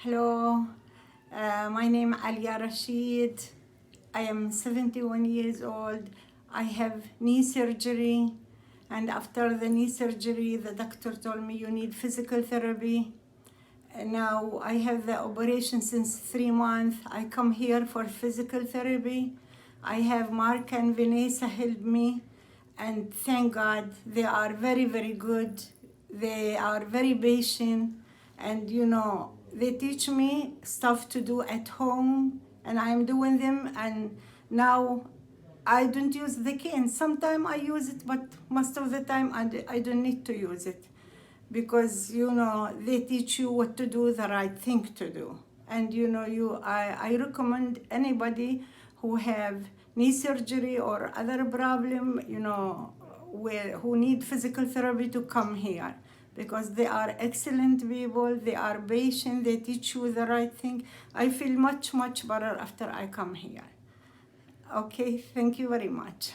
Hello, my name Alia Rashid. I am 71 years old. I have knee surgery, and after the knee surgery, the doctor told me you need physical therapy. And now I have the operation since 3 months. I come here for physical therapy. I have Mark and Vanessa help me, and thank God they are very, very good. They are very patient, and they teach me stuff to do at home, and I'm doing them. And now I don't use the cane. Sometimes I use it, but most of the time I don't need to use it, because they teach you what to do, the right thing to do. And I recommend anybody who have knee surgery or other problem, who need physical therapy, to come here, because they are excellent people, they are patient, they teach you the right thing. I feel much better after I come here. Okay, thank you very much.